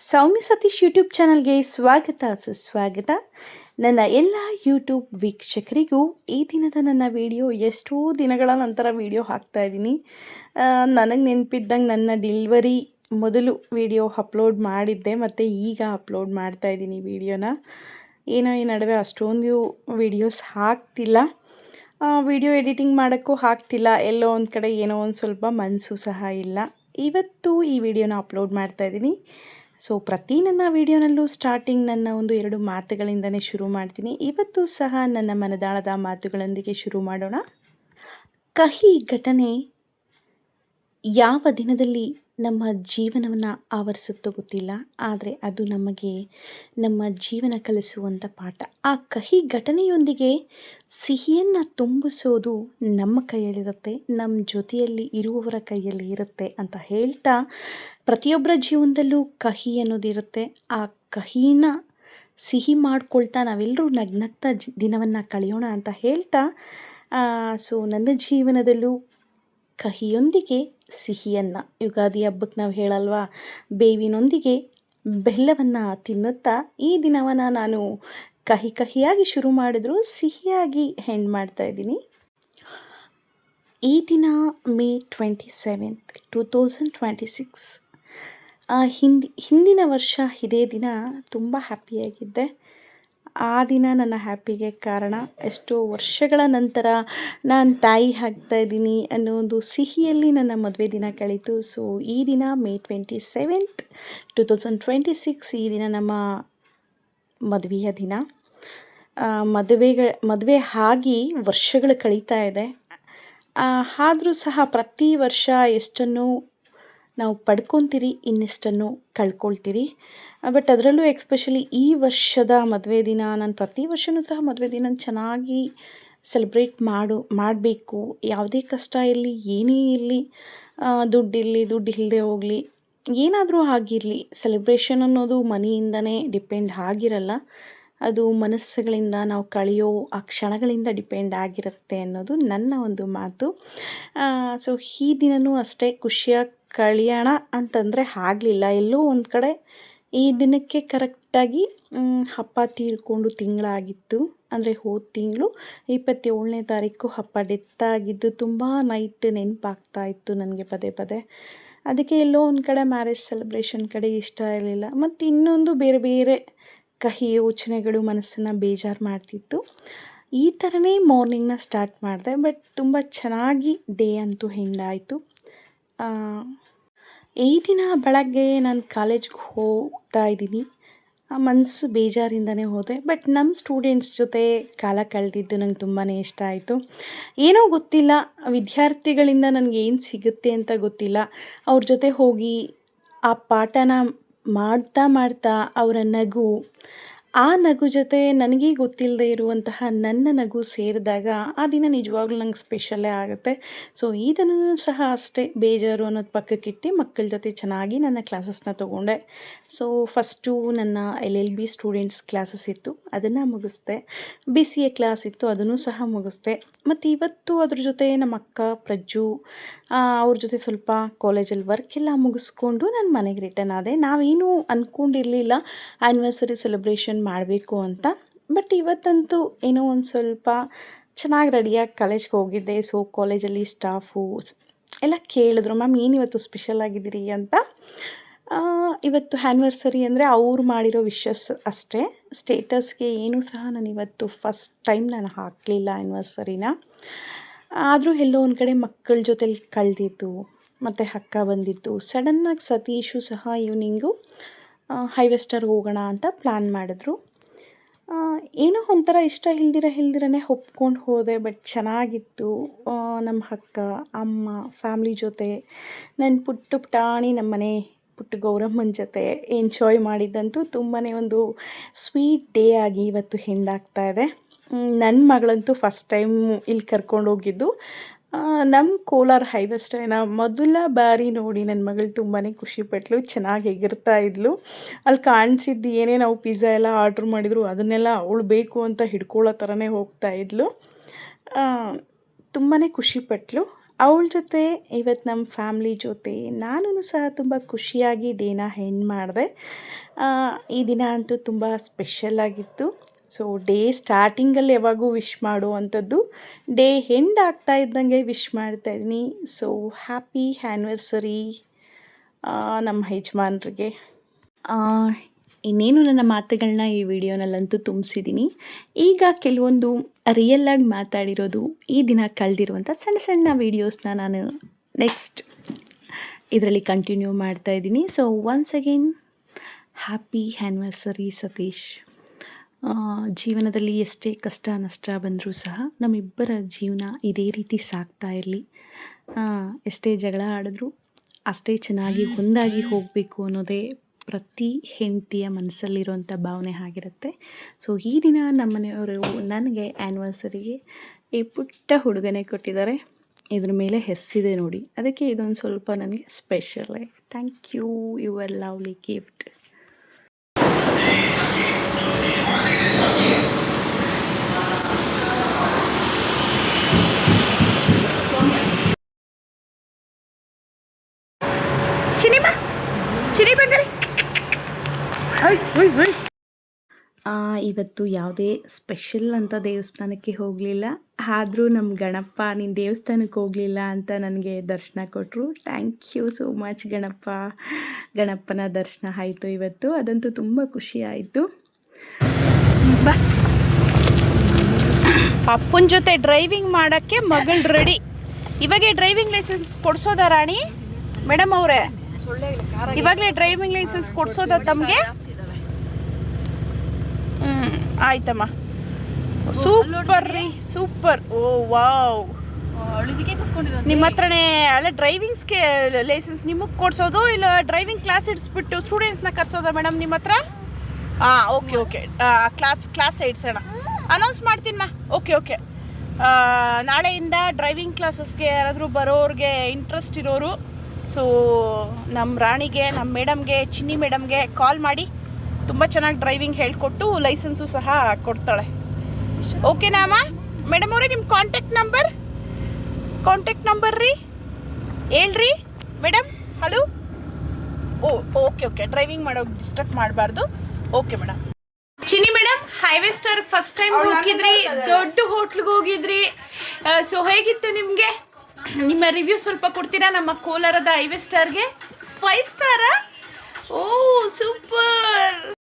ಸೌಮ್ಯ Satish YouTube ಚಾನಲ್ಗೆ ಸ್ವಾಗತ ಸುಸ್ವಾಗತ. ನನ್ನ ಎಲ್ಲ ಯೂಟ್ಯೂಬ್ ವೀಕ್ಷಕರಿಗೂ ಈ ದಿನದ ನನ್ನ ವಿಡಿಯೋ ಎಷ್ಟೋ ದಿನಗಳ ನಂತರ ವಿಡಿಯೋ ಹಾಕ್ತಾಯಿದ್ದೀನಿ. ನನಗೆ ನೆನಪಿದ್ದಂಗೆ ನನ್ನ ಡೆಲಿವರಿ ಮೊದಲು ವಿಡಿಯೋ ಅಪ್ಲೋಡ್ ಮಾಡಿದ್ದೆ ಮತ್ತು ಈಗ ಅಪ್ಲೋಡ್ ಮಾಡ್ತಾಯಿದ್ದೀನಿ ವಿಡಿಯೋನ. ಏನೋ ಈ ನಡುವೆ ಅಷ್ಟೊಂದು ವಿಡಿಯೋಸ್ ಹಾಕ್ತಿಲ್ಲ, ವಿಡಿಯೋ ಎಡಿಟಿಂಗ್ ಮಾಡೋಕ್ಕೂ ಆಗ್ತಿಲ್ಲ. ಎಲ್ಲೋ ಒಂದು ಕಡೆ ಏನೋ ಒಂದು ಸ್ವಲ್ಪ ಮನಸ್ಸು ಸಹ ಇಲ್ಲ. ಇವತ್ತು ಈ ವಿಡಿಯೋನ ಅಪ್ಲೋಡ್ ಮಾಡ್ತಾಯಿದ್ದೀನಿ. ಸೊ ಪ್ರತಿ ನನ್ನ ವಿಡಿಯೋನಲ್ಲೂ ಸ್ಟಾರ್ಟಿಂಗ್ ನನ್ನ ಒಂದು 2 ಮಾತುಗಳಿಂದನೇ ಶುರು ಮಾಡ್ತೀನಿ. ಇವತ್ತು ಸಹ ನನ್ನ ಮನದಾಳದ ಮಾತುಗಳೊಂದಿಗೆ ಶುರು ಮಾಡೋಣ. ಕಹಿ ಘಟನೆ ಯಾವ ದಿನದಲ್ಲಿ ನಮ್ಮ ಜೀವನವನ್ನು ಆವರಿಸುತ್ತೋ ಗೊತ್ತಿಲ್ಲ, ಆದರೆ ಅದು ನಮಗೆ ನಮ್ಮ ಜೀವನ ಕಲಿಸುವಂಥ ಪಾಠ. ಆ ಕಹಿ ಘಟನೆಯೊಂದಿಗೆ ಸಿಹಿಯನ್ನು ತುಂಬಿಸೋದು ನಮ್ಮ ಕೈಯಲ್ಲಿರುತ್ತೆ, ನಮ್ಮ ಜೊತೆಯಲ್ಲಿ ಇರುವವರ ಕೈಯಲ್ಲಿ ಇರುತ್ತೆ ಅಂತ ಹೇಳ್ತಾ, ಪ್ರತಿಯೊಬ್ಬರ ಜೀವನದಲ್ಲೂ ಕಹಿ ಅನ್ನೋದಿರುತ್ತೆ. ಆ ಕಹಿನ ಸಿಹಿ ಮಾಡ್ಕೊಳ್ತಾ ನಾವೆಲ್ಲರೂ ನಗ್ನಗ್ತಾ ದಿನವನ್ನು ಕಳೆಯೋಣ ಅಂತ ಹೇಳ್ತಾ, ಸೊ ನನ್ನ ಜೀವನದಲ್ಲೂ ಕಹಿಯೊಂದಿಗೆ ಸಿಹಿಯನ್ನು, ಯುಗಾದಿ ಹಬ್ಬಕ್ಕೆ ನಾವು ಹೇಳಲ್ವಾ, ಬೇವಿನೊಂದಿಗೆ ಬೆಲ್ಲವನ್ನು ತಿನ್ನುತ್ತಾ ಈ ದಿನವನ್ನು ನಾನು ಕಹಿಯಾಗಿ ಶುರು ಮಾಡಿದ್ರು ಸಿಹಿಯಾಗಿ ಎಂಡ್ ಮಾಡ್ತಾಯಿದ್ದೀನಿ. ಈ ದಿನ ಮೇ 27, 2026. ಹಿಂದಿನ ವರ್ಷ ಇದೇ ದಿನ ತುಂಬ ಹ್ಯಾಪಿಯಾಗಿದ್ದೆ. ಆ ದಿನ ನನ್ನ ಹ್ಯಾಪಿಗೆ ಕಾರಣ ಎಷ್ಟೋ ವರ್ಷಗಳ ನಂತರ ನಾನು ತಾಯಿ ಆಗ್ತಾಯಿದ್ದೀನಿ ಅನ್ನೋ ಒಂದು ಸಿಹಿಯಲ್ಲಿ ನನ್ನ ಮದುವೆ ದಿನ ಕಳೀತು. ಸೊ ಈ ದಿನ ಮೇ 27, 2026 ಈ ದಿನ ನಮ್ಮ ಮದುವೆಯ ದಿನ. ಮದುವೆ ಆಗಿ ವರ್ಷಗಳು ಕಳೀತಾ ಇದೆ. ಆದರೂ ಸಹ ಪ್ರತಿ ವರ್ಷ ಎಷ್ಟನ್ನು ನಾವು ಪಡ್ಕೊತೀರಿ, ಇನ್ನೆಷ್ಟನ್ನು ಕಳ್ಕೊಳ್ತೀರಿ. ಬಟ್ ಅದರಲ್ಲೂ ಎಕ್ಸ್ಪೆಷಲಿ ಈ ವರ್ಷದ ಮದುವೆ ದಿನ, ನಾನು ಪ್ರತಿ ವರ್ಷವೂ ಸಹ ಮದುವೆ ದಿನ ಚೆನ್ನಾಗಿ ಸೆಲೆಬ್ರೇಟ್ ಮಾಡಬೇಕು. ಯಾವುದೇ ಕಷ್ಟ ಇರಲಿ, ಏನೇ ಇರಲಿ, ದುಡ್ಡಿರಲಿ, ದುಡ್ಡು ಇಲ್ಲದೆ ಹೋಗಲಿ, ಏನಾದರೂ ಆಗಿರಲಿ, ಸೆಲೆಬ್ರೇಷನ್ ಅನ್ನೋದು ಮನೆಯಿಂದನೇ ಡಿಪೆಂಡ್ ಆಗಿರಲ್ಲ, ಅದು ಮನಸ್ಸುಗಳಿಂದ ನಾವು ಕಳೆಯೋ ಆ ಕ್ಷಣಗಳಿಂದ ಡಿಪೆಂಡ್ ಆಗಿರುತ್ತೆ ಅನ್ನೋದು ನನ್ನ ಒಂದು ಮಾತು. ಸೊ ಈ ದಿನವೂ ಅಷ್ಟೇ ಖುಷಿಯಾಗಿ ಕಳೆಯೋಣ ಅಂತಂದರೆ ಆಗಲಿಲ್ಲ. ಎಲ್ಲೋ ಒಂದು ಕಡೆ ಈ ದಿನಕ್ಕೆ ಕರೆಕ್ಟಾಗಿ ಹಬ್ಬ ತೀರ್ಕೊಂಡು ತಿಂಗಳಾಗಿತ್ತು. ಅಂದರೆ ಹೋದ ತಿಂಗಳು 27ನೇ ತಾರೀಕು ಹಬ್ಬ ಡೆತ್ ಆಗಿದ್ದು ತುಂಬ ನೈಟ್ ನೆನಪಾಗ್ತಾ ಇತ್ತು ನನಗೆ ಪದೇ ಪದೇ. ಅದಕ್ಕೆ ಎಲ್ಲೋ ಒಂದು ಕಡೆ ಮ್ಯಾರೇಜ್ ಸೆಲೆಬ್ರೇಷನ್ ಕಡೆ ಇಷ್ಟ ಇರಲಿಲ್ಲ. ಮತ್ತು ಇನ್ನೊಂದು ಬೇರೆ ಬೇರೆ ಕಹಿ ಯೋಚನೆಗಳು ಮನಸ್ಸನ್ನು ಬೇಜಾರು ಮಾಡ್ತಿತ್ತು. ಈ ಥರನೇ ಮಾರ್ನಿಂಗ್ನ ಸ್ಟಾರ್ಟ್ ಮಾಡಿದೆ. ಬಟ್ ತುಂಬ ಚೆನ್ನಾಗಿ ಡೇ ಅಂತೂ ಹೆಂಡಾಯಿತು. ಈ ದಿನ ಬೆಳಗ್ಗೆ ನಾನು ಕಾಲೇಜ್ಗೆ ಹೋಗ್ತಾ ಇದ್ದೀನಿ. ಮನಸ್ಸು ಬೇಜಾರಿಂದನೇ ಹೋದೆ. ಬಟ್ ನಮ್ಮ ಸ್ಟೂಡೆಂಟ್ಸ್ ಜೊತೆ ಕಾಲ ಕಳೆದಿದ್ದು ನಂಗೆ ತುಂಬಾ ಇಷ್ಟ ಆಯಿತು. ಏನೋ ಗೊತ್ತಿಲ್ಲ, ವಿದ್ಯಾರ್ಥಿಗಳಿಂದ ನನಗೇನು ಸಿಗುತ್ತೆ ಅಂತ ಗೊತ್ತಿಲ್ಲ. ಅವ್ರ ಜೊತೆ ಹೋಗಿ ಆ ಪಾಠನ ಮಾಡ್ತಾ ಅವರ ನಗು, ಆ ನಗು ಜೊತೆ ನನಗೆ ಗೊತ್ತಿಲ್ಲದೆ ಇರುವಂತಹ ನನ್ನ ನಗು ಸೇರಿದಾಗ ಆ ದಿನ ನಿಜವಾಗ್ಲೂ ನಂಗೆ ಸ್ಪೆಷಲ್ಲೇ ಆಗುತ್ತೆ. ಸೊ ಈ ದಿನವೂ ಸಹ ಅಷ್ಟೇ, ಬೇಜಾರು ಅನ್ನೋದು ಪಕ್ಕಕ್ಕಿಟ್ಟು ಮಕ್ಕಳ ಜೊತೆ ಚೆನ್ನಾಗಿ ನನ್ನ ಕ್ಲಾಸಸ್ನ ತೊಗೊಂಡೆ. ಸೊ ಫಸ್ಟು ನನ್ನ LLB ಸ್ಟೂಡೆಂಟ್ಸ್ ಕ್ಲಾಸಸ್ ಇತ್ತು, ಅದನ್ನು ಮುಗಿಸ್ದೆ. BCA ಕ್ಲಾಸ್ ಇತ್ತು, ಅದನ್ನು ಸಹ ಮುಗಿಸ್ದೆ. ಮತ್ತು ಇವತ್ತು ಅದ್ರ ಜೊತೆ ನಮ್ಮ ಅಕ್ಕ ಪ್ರಜ್ಜು, ಅವ್ರ ಜೊತೆ ಸ್ವಲ್ಪ ಕಾಲೇಜಲ್ಲಿ ವರ್ಕ್ ಎಲ್ಲ ಮುಗಿಸ್ಕೊಂಡು ನಾನು ಮನೆಗೆ ರಿಟರ್ನ್ ಆದೆ. ನಾವೇನೂ ಅಂದ್ಕೊಂಡಿರಲಿಲ್ಲ ಆ್ಯನಿವರ್ಸರಿ ಸೆಲೆಬ್ರೇಷನ್ ಮಾಡಬೇಕು ಅಂತ. ಬಟ್ ಇವತ್ತಂತೂ ಏನೋ ಒಂದು ಸ್ವಲ್ಪ ಚೆನ್ನಾಗಿ ರೆಡಿಯಾಗಿ ಕಾಲೇಜ್ಗೆ ಹೋಗಿದ್ದೆ. ಸೊ ಕಾಲೇಜಲ್ಲಿ ಸ್ಟಾಫು ಎಲ್ಲ ಕೇಳಿದ್ರು, ಮ್ಯಾಮ್ ಏನಿವತ್ತು ಸ್ಪೆಷಲ್ ಆಗಿದ್ದೀರಿ ಅಂತ. ಇವತ್ತು ಆ್ಯನಿವರ್ಸರಿ ಅಂದರೆ ಅವ್ರು ಮಾಡಿರೋ ವಿಶಸ್ ಅಷ್ಟೇ. ಸ್ಟೇಟಸ್ಗೆ ಏನೂ ಸಹ ನಾನು ಇವತ್ತು ಫಸ್ಟ್ ಟೈಮ್ ನಾನು ಹಾಕಲಿಲ್ಲ ಆ್ಯನಿವರ್ಸರಿನ. ಆದರೂ ಎಲ್ಲೋ ಒಂದು ಕಡೆ ಮಕ್ಕಳ ಜೊತೆಲಿ ಕಳೆದಿದ್ದು, ಮತ್ತು ಅಕ್ಕ ಬಂದಿತ್ತು. ಸಡನ್ನಾಗಿ ಸತೀಶು ಸಹ ಈವ್ನಿಂಗು ಹೈವೇ ಸ್ಟಾರ್ಗೆ ಹೋಗೋಣ ಅಂತ ಪ್ಲ್ಯಾನ್ ಮಾಡಿದ್ರು. ಏನೋ ಒಂಥರ ಇಷ್ಟ ಇಲ್ದಿರನೇ ಒಪ್ಕೊಂಡು ಹೋದೆ. ಬಟ್ ಚೆನ್ನಾಗಿತ್ತು. ನಮ್ಮ ಅಕ್ಕ, ಅಮ್ಮ, ಫ್ಯಾಮ್ಲಿ ಜೊತೆ, ನನ್ನ ಪುಟಾಣಿ ನಮ್ಮನೆ ಪುಟ್ಟ ಗೌರಮ್ಮನ ಜೊತೆ ಎಂಜಾಯ್ ಮಾಡಿದ್ದಂತೂ ತುಂಬಾ ಒಂದು ಸ್ವೀಟ್ ಡೇ ಆಗಿ ಇವತ್ತು ಹೆಂಡಾಗ್ತಾ ಇದೆ. ನನ್ನ ಮಗಳಂತೂ ಫಸ್ಟ್ ಟೈಮ್ ಇಲ್ಲಿ ಕರ್ಕೊಂಡೋಗಿದ್ದು ನಮ್ಮ ಕೋಲಾರ ಹೈವೇ ಸ್ಟೈನ ಮೊದಲ ಬಾರಿ ನೋಡಿ ನನ್ನ ಮಗಳು ತುಂಬಾ ಖುಷಿಪಟ್ಲು, ಚೆನ್ನಾಗಿ ಎಗರ್ತಾ ಇದ್ಲು. ಅಲ್ಲಿ ಕಾಣಿಸಿದ್ದು ಏನೇ ನಾವು ಪಿಜ್ಜಾ ಎಲ್ಲ ಆರ್ಡ್ರ್ ಮಾಡಿದ್ರು ಅದನ್ನೆಲ್ಲ ಅವಳು ಬೇಕು ಅಂತ ಹಿಡ್ಕೊಳ್ಳೋ ಥರನೇ ಹೋಗ್ತಾ ಇದ್ಲು. ತುಂಬಾ ಖುಷಿಪಟ್ಲು. ಅವಳ ಜೊತೆ ಇವತ್ತು ನಮ್ಮ ಫ್ಯಾಮ್ಲಿ ಜೊತೆ ನಾನು ಸಹ ತುಂಬ ಖುಷಿಯಾಗಿ ಡೇನ ಎಂಡ್ ಮಾಡಿದೆ. ಈ ದಿನ ಅಂತೂ ತುಂಬ ಸ್ಪೆಷಲ್ಲಾಗಿತ್ತು. ಸೊ ಡೇ ಸ್ಟಾರ್ಟಿಂಗಲ್ಲಿ ಯಾವಾಗೂ ವಿಶ್ ಮಾಡುವಂಥದ್ದು ಡೇ ಎಂಡ್ ಆಗ್ತಾ ಇದ್ದಂಗೆ ವಿಶ್ ಮಾಡ್ತಾಯಿದ್ದೀನಿ. ಸೊ ಹ್ಯಾಪಿ ಆ್ಯನಿವರ್ಸರಿ ನಮ್ಮ ಯಜಮಾನ್ರಿಗೆ. ಇನ್ನೇನು ನನ್ನ ಮಾತುಗಳನ್ನ ಈ ವಿಡಿಯೋನಲ್ಲಂತೂ ತುಂಬಿಸಿದ್ದೀನಿ. ಈಗ ಕೆಲವೊಂದು ರಿಯಲ್ಲಾಗಿ ಮಾತಾಡಿರೋದು ಈ ದಿನ ಕಳೆದಿರುವಂಥ ಸಣ್ಣ ಸಣ್ಣ ವೀಡಿಯೋಸ್ನ ನಾನು ನೆಕ್ಸ್ಟ್ ಇದರಲ್ಲಿ ಕಂಟಿನ್ಯೂ ಮಾಡ್ತಾಯಿದ್ದೀನಿ. So once again happy anniversary Satish. ಜೀವನದಲ್ಲಿ ಎಷ್ಟೇ ಕಷ್ಟ ನಷ್ಟ ಬಂದರೂ ಸಹ ನಮ್ಮಿಬ್ಬರ ಜೀವನ ಇದೇ ರೀತಿ ಸಾಗ್ತಾ ಇರಲಿ. ಎಷ್ಟೇ ಜಗಳ ಆಡಿದ್ರೂ ಅಷ್ಟೇ ಚೆನ್ನಾಗಿ ಒಂದಾಗಿ ಹೋಗಬೇಕು ಅನ್ನೋದೇ ಪ್ರತಿ ಹೆಂಡತಿಯ ಮನಸ್ಸಲ್ಲಿರುವಂಥ ಭಾವನೆ ಆಗಿರುತ್ತೆ. ಸೊ ಈ ದಿನ ನಮ್ಮ ಮನೆಯವರು ನನಗೆ ಆ್ಯನಿವರ್ಸರಿಗೆ ಈ ಪುಟ್ಟ ಹುಡುಗನೇ ಕೊಟ್ಟಿದ್ದಾರೆ. ಇದ್ರ ಮೇಲೆ ಹೆಸ್ಸಿದೆ ನೋಡಿ, ಅದಕ್ಕೆ ಇದೊಂದು ಸ್ವಲ್ಪ ನನಗೆ special. Thank you your lovely gift. ಇವತ್ತು ಯಾವುದೇ ಸ್ಪೆಷಲ್ ಅಂತ ದೇವಸ್ಥಾನಕ್ಕೆ ಹೋಗಲಿಲ್ಲ. ಆದರೂ ನಮ್ಮ ಗಣಪ ನೀನು ದೇವಸ್ಥಾನಕ್ಕೆ ಹೋಗಲಿಲ್ಲ ಅಂತ ನನಗೆ ದರ್ಶನ ಕೊಟ್ಟರು. Thank you so much Ganapa. ಗಣಪನ ದರ್ಶನ ಆಯಿತು ಇವತ್ತು, ಅದಂತೂ ತುಂಬ ಖುಷಿ ಆಯಿತು. ಅಪ್ಪನ ಜೊತೆ ಡ್ರೈವಿಂಗ್ ಮಾಡೋಕ್ಕೆ ಮಗಳು ರೆಡಿ. ಇವಾಗೇ ಡ್ರೈವಿಂಗ್ ಲೈಸೆನ್ಸ್ ಕೊಡಿಸೋದ ರಾಣಿ ಮೇಡಮ್ ಅವರೇ? ಇವಾಗಲೇ ಡ್ರೈವಿಂಗ್ ಲೈಸೆನ್ಸ್ ಕೊಡಿಸೋದ ತಮಗೆ? ಆಯ್ತಮ್ಮ, ಸೂಪರ್ ರೀ, ಸೂಪರ್. ಓ ವಾವ್, ನಿಮ್ಮ ಹತ್ರನೇ ಅಲ್ಲ ಡ್ರೈವಿಂಗ್ಸ್ಗೆ ಲೈಸೆನ್ಸ್ ನಿಮಗೆ ಕೊಡಿಸೋದು, ಇಲ್ಲ ಡ್ರೈವಿಂಗ್ ಕ್ಲಾಸ್ ಇಡಿಸ್ಬಿಟ್ಟು ಸ್ಟೂಡೆಂಟ್ಸ್ನ ಕರ್ಸೋದ ಮೇಡಮ್ ನಿಮ್ಮ ಹತ್ರ? ಓಕೆ ಓಕೆ, ಕ್ಲಾಸ್ ಇಡ್ಸೋಣ, ಅನೌನ್ಸ್ ಮಾಡ್ತೀನಿ ಮಾ. ಓಕೆ ನಾಳೆಯಿಂದ ಡ್ರೈವಿಂಗ್ ಕ್ಲಾಸಸ್ಗೆ ಯಾರಾದರೂ ಬರೋರಿಗೆ ಇಂಟ್ರೆಸ್ಟ್ ಇರೋರು, ಸೊ ನಮ್ಮ ರಾಣಿಗೆ, ನಮ್ಮ ಮೇಡಮ್ಗೆ, ಚಿನ್ನಿ ಮೇಡಮ್ಗೆ ಕಾಲ್ ಮಾಡಿ. ತುಂಬ ಚೆನ್ನಾಗಿ ಡ್ರೈವಿಂಗ್ ಹೇಳ್ಕೊಟ್ಟು ಲೈಸೆನ್ಸು ಸಹ ಕೊಡ್ತಾಳೆ. ಓಕೆನಾ ಅಮ್ಮ? ಮೇಡಮ್ ಅವರೇ ನಿಮ್ಮ ಕಾಂಟ್ಯಾಕ್ಟ್ ನಂಬರ್ ರೀ ಹೇಳ್ರಿ ಮೇಡಮ್. ಹಲೋ. ಓಕೆ ಡ್ರೈವಿಂಗ್ ಮಾಡೋಕೆ ಡಿಸ್ಟರ್ಬ್ ಮಾಡಬಾರ್ದು. Okay madam. Chinni madam, highway star first time ಹೋಗಿದ್ರಿ, ದೊಡ್ಡ ಹೋಟ್ಲಿಗೆ ಹೋಗಿದ್ರಿ. ಸೊ ಹೇಗಿತ್ತು ನಿಮಗೆ? ನಿಮ್ಮ ರಿವ್ಯೂ ಸ್ವಲ್ಪ ಕೊಡ್ತೀರಾ ನಮ್ಮ ಕೋಲಾರದ ಹೈವೇ ಸ್ಟಾರ್ಗೆ? 5 ಸ್ಟಾರಾ? ಓ ಸೂಪರ್.